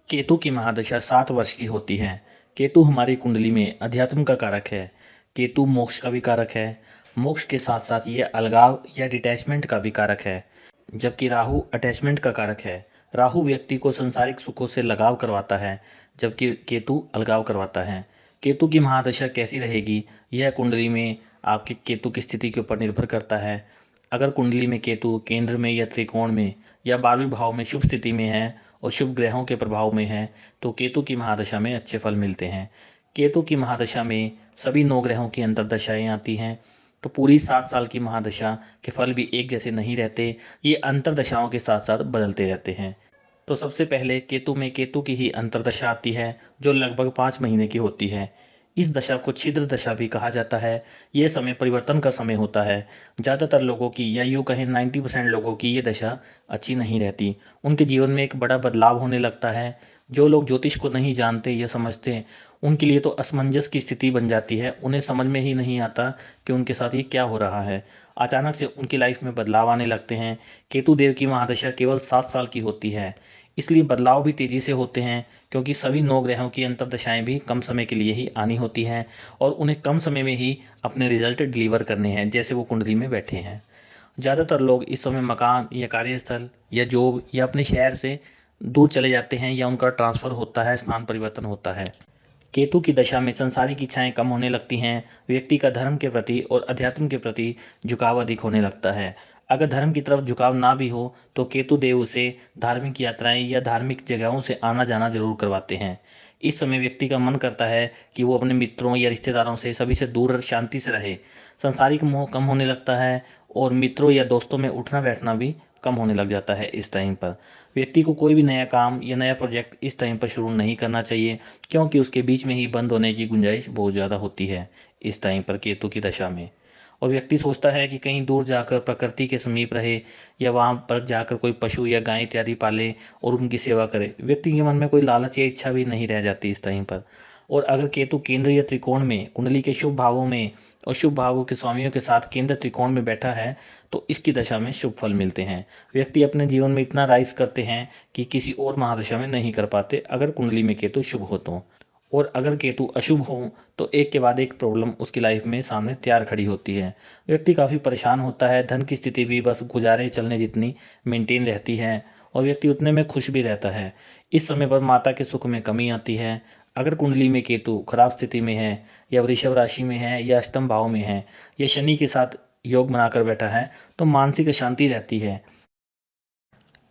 केतु की महादशा 7 वर्ष की होती है। केतु हमारी कुंडली में अध्यात्म का कारक है। केतु मोक्ष का भी कारक है। मोक्ष के साथ साथ ये अलगाव या डिटैचमेंट का भी कारक है। जबकि राहु अटैचमेंट का कारक है। राहु व्यक्ति को संसारिक सुखों से लगाव करवाता है, जबकि केतु अलगाव करवाता है। केतु की महादशा कैसी रहेगी, यह कुंडली में आपकी केतु की स्थिति के ऊपर निर्भर करता है। अगर कुंडली में केतु केंद्र में या त्रिकोण में या 12वें भाव में शुभ स्थिति में है और शुभ ग्रहों के प्रभाव में है, तो केतु की महादशा में अच्छे फल मिलते हैं। केतु की महादशा में सभी 9 ग्रहों की अंतर्दशाएं आती हैं, तो पूरी 7 साल की महादशा के फल भी एक जैसे नहीं रहते। ये अंतर्दशाओं के साथ साथ बदलते रहते हैं। तो सबसे पहले केतु में केतु की ही अंतर्दशा आती है, जो लगभग 5 महीने की होती है। इस दशा को छिद्र दशा भी कहा जाता है। यह समय परिवर्तन का समय होता है। ज़्यादातर लोगों की या यूँ कहें 90% लोगों की ये दशा अच्छी नहीं रहती। उनके जीवन में एक बड़ा बदलाव होने लगता है। जो लोग ज्योतिष को नहीं जानते या समझते, उनके लिए तो असमंजस की स्थिति बन जाती है। उन्हें समझ में ही नहीं आता कि उनके साथ ये क्या हो रहा है। अचानक से उनकी लाइफ में बदलाव आने लगते हैं। केतु देव की महादशा केवल 7 साल की होती है, इसलिए बदलाव भी तेजी से होते हैं, क्योंकि सभी 9 ग्रहों की अंतर्दशाएं भी कम समय के लिए ही आनी होती हैं और उन्हें कम समय में ही अपने रिजल्ट डिलीवर करने हैं, जैसे वो कुंडली में बैठे हैं। ज़्यादातर लोग इस समय मकान या कार्यस्थल या जॉब या अपने शहर से दूर चले जाते हैं या उनका ट्रांसफ़र होता है, स्थान परिवर्तन होता है। केतु की दशा में सांसारिक इच्छाएं कम होने लगती हैं। व्यक्ति का धर्म के प्रति और अध्यात्म के प्रति झुकाव अधिक होने लगता है। अगर धर्म की तरफ झुकाव ना भी हो, तो केतु देव उसे धार्मिक यात्राएं या धार्मिक जगहों से आना जाना जरूर करवाते हैं। इस समय व्यक्ति का मन करता है कि वो अपने मित्रों या रिश्तेदारों से सभी से दूर और शांति से रहे। सांसारिक मोह कम होने लगता है और मित्रों या दोस्तों में उठना बैठना भी कम होने लग जाता है। इस टाइम पर व्यक्ति को कोई भी नया काम या नया प्रोजेक्ट इस टाइम पर शुरू नहीं करना चाहिए, क्योंकि उसके बीच में ही बंद होने की गुंजाइश बहुत ज़्यादा होती है इस टाइम पर केतु की दशा में। और व्यक्ति सोचता है कि कहीं दूर जाकर प्रकृति के समीप रहे या वहाँ पर जाकर कोई पशु या गाय इत्यादि पाले और उनकी सेवा करे। व्यक्ति के मन में कोई लालच या इच्छा भी नहीं रह जाती इस टाइम पर। और अगर केतु केंद्र या त्रिकोण में कुंडली के शुभ भावों में और शुभ भावों के स्वामियों के साथ केंद्र त्रिकोण में बैठा है, तो इसकी दशा में शुभ फल मिलते हैं। व्यक्ति अपने जीवन में इतना राइज करते हैं कि किसी और महादशा में नहीं कर पाते, अगर कुंडली में केतु शुभ हो तो। और अगर केतु अशुभ हो, तो एक के बाद एक प्रॉब्लम उसकी लाइफ में सामने तैयार खड़ी होती है। व्यक्ति काफ़ी परेशान होता है। धन की स्थिति भी बस गुजारे चलने जितनी मेंटेन रहती है और व्यक्ति उतने में खुश भी रहता है। इस समय पर माता के सुख में कमी आती है। अगर कुंडली में केतु खराब स्थिति में है या वृषभ राशि में है या अष्टम भाव में है या शनि के साथ योग बनाकर बैठा है, तो मानसिक अशांति रहती है,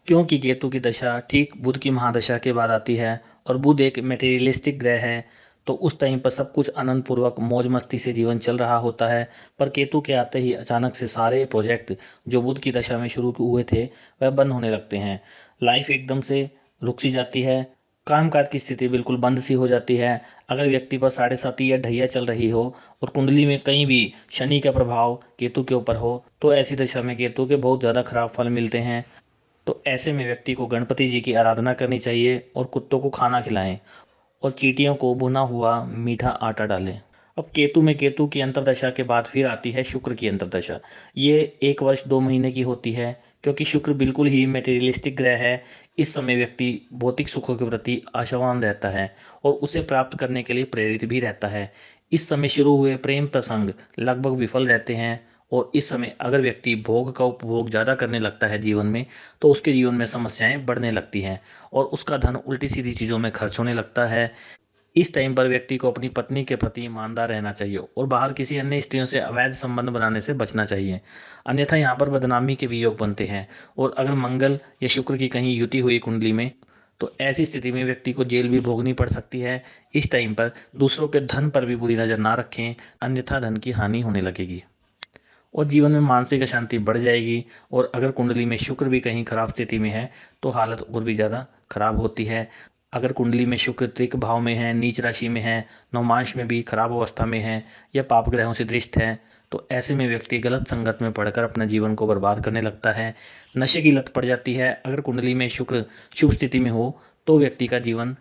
क्योंकि केतु की दशा ठीक बुध की महादशा के बाद आती है और बुध एक मेटेरियलिस्टिक ग्रह है। तो उस टाइम पर सब कुछ आनंद पूर्वक मौज मस्ती से जीवन चल रहा होता है। पर केतु के आते ही अचानक से सारे प्रोजेक्ट जो बुध की दशा में शुरू हुए थे, वह बंद होने लगते हैं। लाइफ एकदम से रुक सी जाती है। कामकाज की स्थिति बिल्कुल बंद सी हो जाती है। अगर व्यक्ति पर 7.5 या ढैया चल रही हो और कुंडली में कहीं भी शनि का प्रभाव केतु के ऊपर हो, तो ऐसी दशा में केतु के बहुत ज़्यादा खराब फल मिलते हैं। तो ऐसे में व्यक्ति को गणपति जी की आराधना करनी चाहिए और कुत्तों को खाना खिलाएं और चींटियों को भुना हुआ मीठा आटा डालें। अब केतु में केतु की अंतर्दशा के बाद फिर आती है शुक्र की अंतर्दशा। ये 1 वर्ष 2 महीने की होती है, क्योंकि शुक्र बिल्कुल ही मेटेरियलिस्टिक ग्रह है। इस समय व्यक्ति भौतिक सुखों के प्रति आशावान रहता है और उसे प्राप्त करने के लिए प्रेरित भी रहता है। इस समय शुरू हुए प्रेम प्रसंग लगभग विफल रहते हैं और इस समय अगर व्यक्ति भोग का उपभोग ज़्यादा करने लगता है जीवन में, तो उसके जीवन में समस्याएं बढ़ने लगती हैं और उसका धन उल्टी सीधी चीज़ों में खर्च होने लगता है। इस टाइम पर व्यक्ति को अपनी पत्नी के प्रति ईमानदार रहना चाहिए और बाहर किसी अन्य स्त्रियों से अवैध संबंध बनाने से बचना चाहिए, अन्यथा यहाँ पर बदनामी के भी योग बनते हैं। और अगर मंगल या शुक्र की कहीं युति हुई कुंडली में, तो ऐसी स्थिति में व्यक्ति को जेल भी भोगनी पड़ सकती है। इस टाइम पर दूसरों के धन पर भी बुरी नज़र ना रखें, अन्यथा धन की हानि होने लगेगी और जीवन में मानसिक अशांति बढ़ जाएगी। और अगर कुंडली में शुक्र भी कहीं खराब स्थिति में है, तो हालत और भी ज़्यादा खराब होती है। अगर कुंडली में शुक्र त्रिक भाव में है, नीच राशि में है, नवमांश में भी खराब अवस्था में है या पाप ग्रहों से दृष्ट है, तो ऐसे में व्यक्ति गलत संगत में पड़कर अपने जीवन को बर्बाद करने लगता है। नशे की लत पड़ जाती है। अगर कुंडली में शुक्र शुभ स्थिति में हो, तो व्यक्ति का जीवन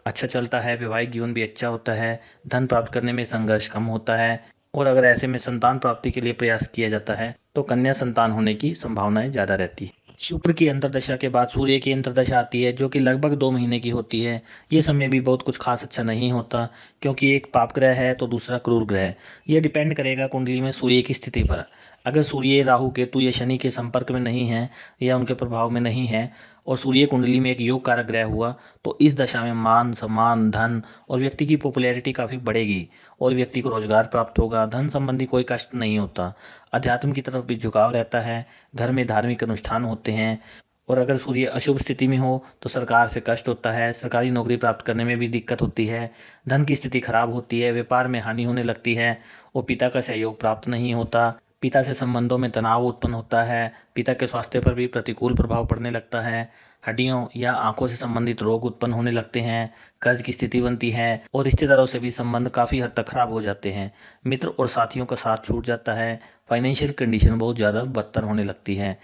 अच्छा चलता है, वैवाहिक जीवन भी अच्छा होता है, धन प्राप्त करने में संघर्ष कम होता है। और अगर ऐसे में संतान प्राप्ति के लिए प्रयास किया जाता है, तो कन्या संतान होने की संभावनाएं ज़्यादा रहती है। शुक्र की अंतर्दशा के बाद सूर्य की अंतर्दशा आती है, जो कि लगभग 2 महीने की होती है। ये समय भी बहुत कुछ खास अच्छा नहीं होता, क्योंकि एक पाप ग्रह है तो दूसरा क्रूर ग्रह है। ये डिपेंड करेगा कुंडली में सूर्य की स्थिति पर। अगर सूर्य राहु केतु या शनि के संपर्क में नहीं है या उनके प्रभाव में नहीं है और सूर्य कुंडली में एक योग कारक ग्रह हुआ, तो इस दशा में मान सम्मान धन और व्यक्ति की पॉपुलैरिटी काफी बढ़ेगी और व्यक्ति को रोजगार प्राप्त होगा। धन संबंधी कोई कष्ट नहीं होता। अध्यात्म की तरफ भी झुकाव रहता है। घर में धार्मिक अनुष्ठान होते हैं। और अगर सूर्य अशुभ स्थिति में हो तो सरकार से कष्ट होता है, सरकारी नौकरी प्राप्त करने में भी दिक्कत होती है, धन की स्थिति खराब होती है, व्यापार में हानि होने लगती है और पिता का सहयोग प्राप्त नहीं होता। पिता से संबंधों में तनाव उत्पन्न होता है। पिता के स्वास्थ्य पर भी प्रतिकूल प्रभाव पड़ने लगता है। हड्डियों या आंखों से संबंधित रोग उत्पन्न होने लगते हैं। कर्ज की स्थिति बनती है और रिश्तेदारों से भी संबंध काफी हद तक खराब हो जाते हैं। मित्र और साथियों का साथ छूट जाता है। फाइनेंशियल कंडीशन बहुत ज्यादा बदतर होने लगती है।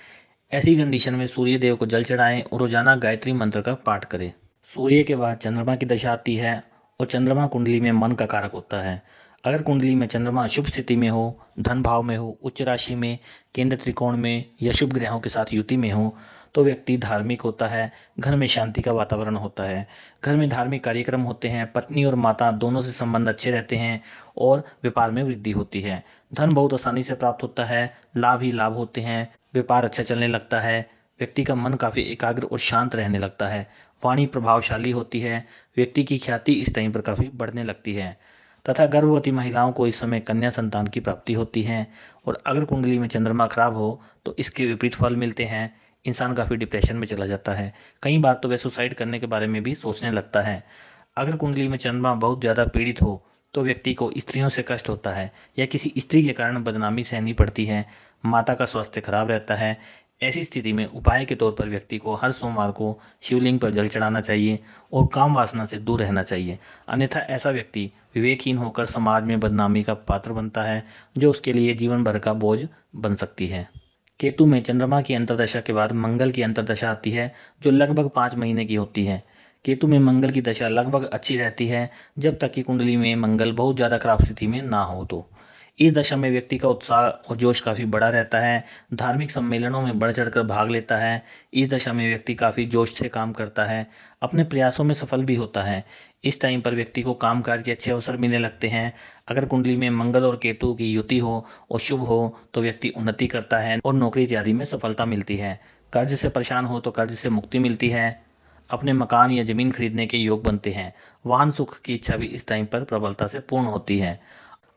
ऐसी कंडीशन में सूर्य देव को जल चढ़ाएं और रोजाना गायत्री मंत्र का पाठ करें। सूर्य के बाद चंद्रमा की दशा आती है और चंद्रमा कुंडली में मन का कारक होता है। अगर कुंडली में चंद्रमा अशुभ स्थिति में हो, धन भाव में हो, उच्च राशि में, केंद्र त्रिकोण में या शुभ ग्रहों के साथ युति में हो, तो व्यक्ति धार्मिक होता है। घर में शांति का वातावरण होता है। घर में धार्मिक कार्यक्रम होते हैं। पत्नी और माता दोनों से संबंध अच्छे रहते हैं और व्यापार में वृद्धि होती है। धन बहुत आसानी से प्राप्त होता है। लाभ ही लाभ होते हैं। व्यापार अच्छा चलने लगता है। व्यक्ति का मन काफी एकाग्र और शांत रहने लगता है। वाणी प्रभावशाली होती है। व्यक्ति की ख्याति इस टाइम पर काफी बढ़ने लगती है तथा गर्भवती महिलाओं को इस समय कन्या संतान की प्राप्ति होती है। और अगर कुंडली में चंद्रमा खराब हो तो इसके विपरीत फल मिलते हैं। इंसान काफी डिप्रेशन में चला जाता है। कई बार तो वह सुसाइड करने के बारे में भी सोचने लगता है। अगर कुंडली में चंद्रमा बहुत ज्यादा पीड़ित हो तो व्यक्ति को स्त्रियों से कष्ट होता है या किसी स्त्री के कारण बदनामी सहनी पड़ती है। माता का स्वास्थ्य खराब रहता है। ऐसी स्थिति में उपाय के तौर पर व्यक्ति को हर सोमवार को शिवलिंग पर जल चढ़ाना चाहिए और काम वासना से दूर रहना चाहिए। अन्यथा ऐसा व्यक्ति विवेकहीन होकर समाज में बदनामी का पात्र बनता है, जो उसके लिए जीवन भर का बोझ बन सकती है। केतु में चंद्रमा की अंतर्दशा के बाद मंगल की अंतर्दशा आती है, जो लगभग 5 महीने की होती है। केतु में मंगल की दशा लगभग अच्छी रहती है, जब तक कि कुंडली में मंगल बहुत ज्यादा खराब स्थिति में ना हो। तो इस दशा में व्यक्ति का उत्साह और जोश काफी बढ़ा रहता है। धार्मिक सम्मेलनों में बढ़ चढ़कर भाग लेता है। इस दशा में व्यक्ति काफी जोश से काम करता है। अपने प्रयासों में सफल भी होता है। इस टाइम पर व्यक्ति को कामकाज के अच्छे अवसर मिलने लगते हैं। अगर कुंडली में मंगल और केतु की युति हो और शुभ हो तो व्यक्ति उन्नति करता है और नौकरी इत्यादि में सफलता मिलती है। कर्ज से परेशान हो तो कर्ज से मुक्ति मिलती है। अपने मकान या जमीन खरीदने के योग बनते हैं। वाहन सुख की इच्छा भी इस टाइम पर प्रबलता से पूर्ण होती है।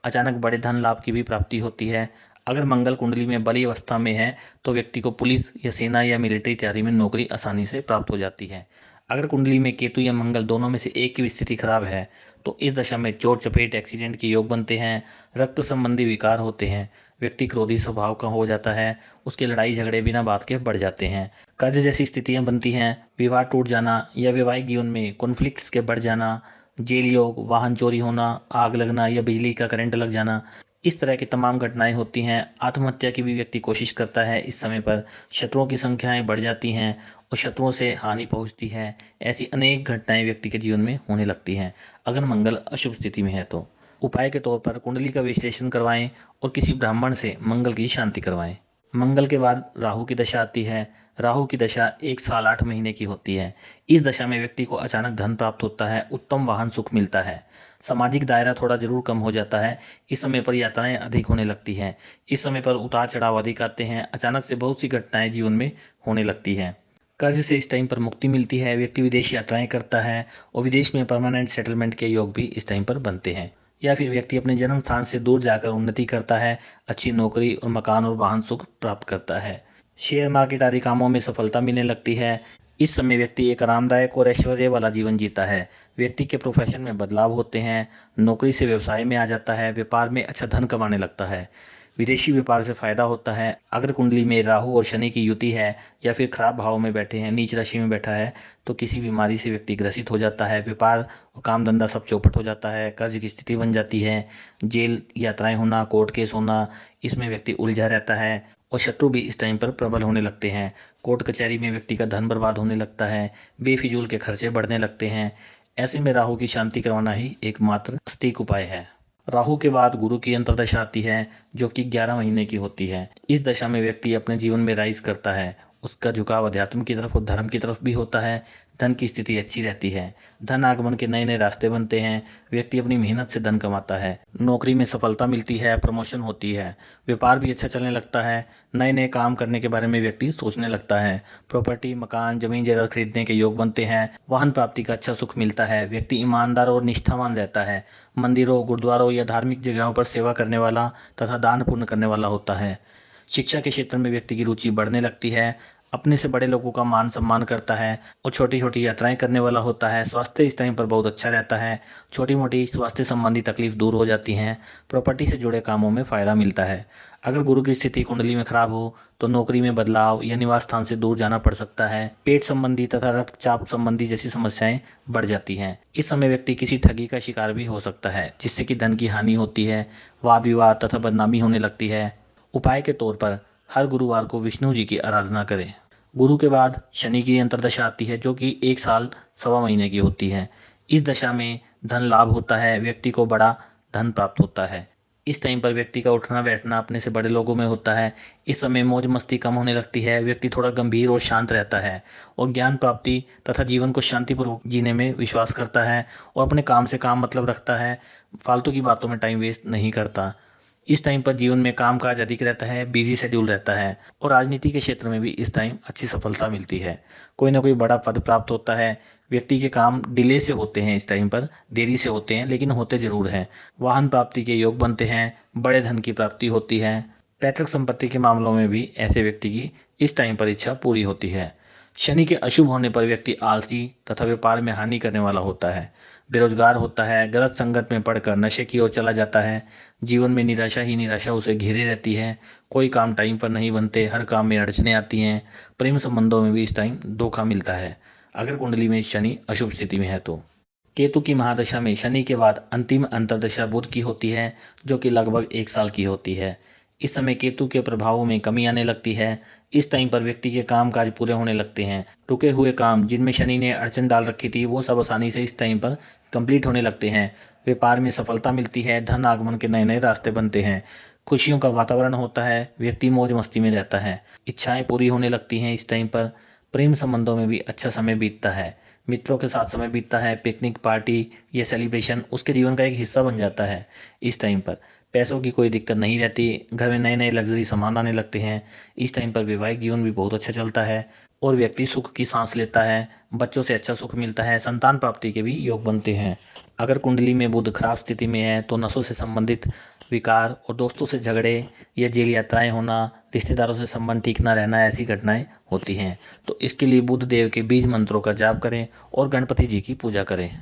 अचानक बड़े धन लाभ की भी प्राप्ति होती है। अगर मंगल कुंडली में बली अवस्था में है तो व्यक्ति को पुलिस या सेना या मिलिट्री इत्यादि में नौकरी आसानी से प्राप्त हो जाती है। अगर कुंडली में केतु या मंगल दोनों में से एक की स्थिति खराब है तो इस दशा में चोट चपेट एक्सीडेंट के योग बनते हैं। रक्त संबंधी विकार होते हैं। व्यक्ति क्रोधी स्वभाव का हो जाता है। उसके लड़ाई झगड़े बिना बात के बढ़ जाते हैं। कर्ज जैसी स्थितियां बनती हैं। विवाह टूट जाना या वैवाहिक जीवन में कॉन्फ्लिक्ट्स के बढ़ जाना, जेल योग, वाहन चोरी होना, आग लगना या बिजली का करंट लग जाना, इस तरह की तमाम घटनाएं होती हैं। आत्महत्या की भी व्यक्ति कोशिश करता है। इस समय पर शत्रुओं की संख्याएं बढ़ जाती हैं और शत्रुओं से हानि पहुंचती है। ऐसी अनेक घटनाएं व्यक्ति के जीवन में होने लगती हैं अगर मंगल अशुभ स्थिति में है तो। उपाय के तौर पर कुंडली का विश्लेषण करवाएं और किसी ब्राह्मण से मंगल की शांति करवाएं। मंगल के बाद राहु की दशा आती है। राहु की दशा 1 साल 8 महीने की होती है। इस दशा में व्यक्ति को अचानक धन प्राप्त होता है। उत्तम वाहन सुख मिलता है। सामाजिक दायरा थोड़ा जरूर कम हो जाता है। इस समय पर यात्राएं अधिक होने लगती हैं। इस समय पर उतार चढ़ाव अधिक आते हैं। अचानक से बहुत सी घटनाएं जीवन में होने लगती हैं। कर्ज से इस टाइम पर मुक्ति मिलती है। व्यक्ति विदेश यात्राएं करता है और विदेश में परमानेंट सेटलमेंट के योग भी इस टाइम पर बनते हैं। या फिर व्यक्ति अपने जन्म स्थान से दूर जाकर उन्नति करता है। अच्छी नौकरी और मकान और वाहन सुख प्राप्त करता है। शेयर मार्केट आदि कामों में सफलता मिलने लगती है। इस समय व्यक्ति एक आरामदायक और ऐश्वर्य वाला जीवन जीता है। व्यक्ति के प्रोफेशन में बदलाव होते हैं। नौकरी से व्यवसाय में आ जाता है। व्यापार में अच्छा धन कमाने लगता है। विदेशी व्यापार से फायदा होता है। अगर कुंडली में राहु और शनि की युति है या फिर खराब भाव में बैठे हैं, नीच राशि में बैठा है, तो किसी बीमारी से व्यक्ति ग्रसित हो जाता है। व्यापार और काम धंधा सब चौपट हो जाता है। कर्ज की स्थिति बन जाती है। जेल यात्राएं होना, कोर्ट केस होना, इसमें व्यक्ति उलझा रहता है और शत्रु भी इस टाइम पर प्रबल होने लगते हैं। कोर्ट कचहरी में व्यक्ति का धन बर्बाद होने लगता है। बेफिजूल के खर्चे बढ़ने लगते हैं। ऐसे में राहु की शांति करवाना ही एकमात्र सटीक उपाय है। राहु के बाद गुरु की अंतर्दशा आती है, जो कि 11 महीने की होती है। इस दशा में व्यक्ति अपने जीवन में राइज करता है उसका झुकाव अध्यात्म की तरफ और धर्म की तरफ भी होता है। धन की स्थिति अच्छी रहती है। धन आगमन के नए नए रास्ते बनते हैं। व्यक्ति अपनी मेहनत से धन कमाता है। नौकरी में सफलता मिलती है, प्रमोशन होती है। व्यापार भी अच्छा चलने लगता है। नए नए काम करने के बारे में व्यक्ति सोचने लगता है। प्रॉपर्टी, मकान, जमीन जायदाद खरीदने के योग बनते हैं। वाहन प्राप्ति का अच्छा सुख मिलता है। व्यक्ति ईमानदार और निष्ठावान रहता है। मंदिरों, गुरुद्वारों या धार्मिक जगहों पर सेवा करने वाला तथा दान पुण्य करने वाला होता है। शिक्षा के क्षेत्र में व्यक्ति की रुचि बढ़ने लगती है। अपने से बड़े लोगों का मान सम्मान करता है और छोटी छोटी यात्राएं करने वाला होता है। स्वास्थ्य इस टाइम पर बहुत अच्छा रहता है। छोटी मोटी स्वास्थ्य संबंधी तकलीफ दूर हो जाती हैं। प्रॉपर्टी से जुड़े कामों में फायदा मिलता है। अगर गुरु की स्थिति कुंडली में खराब हो तो नौकरी में बदलाव या निवास स्थान से दूर जाना पड़ सकता है। पेट संबंधी तथा रक्तचाप संबंधी जैसी समस्याएं बढ़ जाती हैं। इस समय व्यक्ति किसी ठगी का शिकार भी हो सकता है, जिससे कि धन की हानि होती है। वाद विवाद तथा बदनामी होने लगती है। उपाय के तौर पर हर गुरुवार को विष्णु जी की आराधना करें। गुरु के बाद शनि की अंतर्दशा आती है, जो कि 1 साल सवा महीने की होती है। इस दशा में धन लाभ होता है। व्यक्ति को बड़ा धन प्राप्त होता है। इस टाइम पर व्यक्ति का उठना बैठना अपने से बड़े लोगों में होता है। इस समय मौज मस्ती कम होने लगती है। व्यक्ति थोड़ा गंभीर और शांत रहता है और ज्ञान प्राप्ति तथा जीवन को शांतिपूर्वक जीने में विश्वास करता है और अपने काम से काम मतलब रखता है। फालतू की बातों में टाइम वेस्ट नहीं करता। इस टाइम पर जीवन में काम काज अधिक रहता है, बिजी शेड्यूल रहता है और राजनीति के क्षेत्र में भी इस टाइम अच्छी सफलता मिलती है। कोई ना कोई बड़ा पद प्राप्त होता है। व्यक्ति के काम डिले से होते हैं, इस टाइम पर देरी से होते हैं, लेकिन होते जरूर हैं। वाहन प्राप्ति के योग बनते हैं। बड़े धन की प्राप्ति होती है। पैतृक संपत्ति के मामलों में भी ऐसे व्यक्ति की इस टाइम पर इच्छा पूरी होती है। शनि के अशुभ होने पर व्यक्ति आलसी तथा व्यापार में हानि करने वाला होता है। बेरोजगार होता है। गलत संगत में पड़कर नशे की ओर चला जाता है। जीवन में निराशा ही निराशा उसे घेरे रहती है। कोई काम टाइम पर नहीं बनते। हर काम में अड़चने आती हैं। प्रेम संबंधों में भी इस टाइम धोखा मिलता है, अगर कुंडली में शनि अशुभ स्थिति में है तो। केतु की महादशा में शनि के बाद अंतिम अंतर्दशा बुध की होती है, जो कि लगभग 1 साल की होती है। इस समय केतु के प्रभावों में कमी आने लगती है। इस टाइम पर व्यक्ति के काम काज पूरे होने लगते हैं। रुके हुए काम जिनमें शनि ने अड़चन डाल रखी थी, वो सब आसानी से इस टाइम पर कंप्लीट होने लगते हैं। व्यापार में सफलता मिलती है। धन आगमन के नए नए रास्ते बनते हैं। खुशियों का वातावरण होता है। व्यक्ति मौज मस्ती में रहता है। इच्छाएं पूरी होने लगती हैं। इस टाइम पर प्रेम संबंधों में भी अच्छा समय बीतता है। मित्रों के साथ समय बीतता है। पिकनिक, पार्टी या सेलिब्रेशन उसके जीवन का एक हिस्सा बन जाता है। इस टाइम पर पैसों की कोई दिक्कत नहीं रहती। घर में नए नए लग्जरी सामान आने लगते हैं। इस टाइम पर वैवाहिक जीवन भी बहुत अच्छा चलता है और व्यक्ति सुख की सांस लेता है। बच्चों से अच्छा सुख मिलता है। संतान प्राप्ति के भी योग बनते हैं। अगर कुंडली में बुध खराब स्थिति में है तो नसों से संबंधित विकार और दोस्तों से झगड़े या जेल यात्राएं होना, रिश्तेदारों से संबंध ठीक ना रहना, ऐसी घटनाएं होती हैं। तो इसके लिए बुध देव के बीज मंत्रों का जाप करें और गणपति जी की पूजा करें।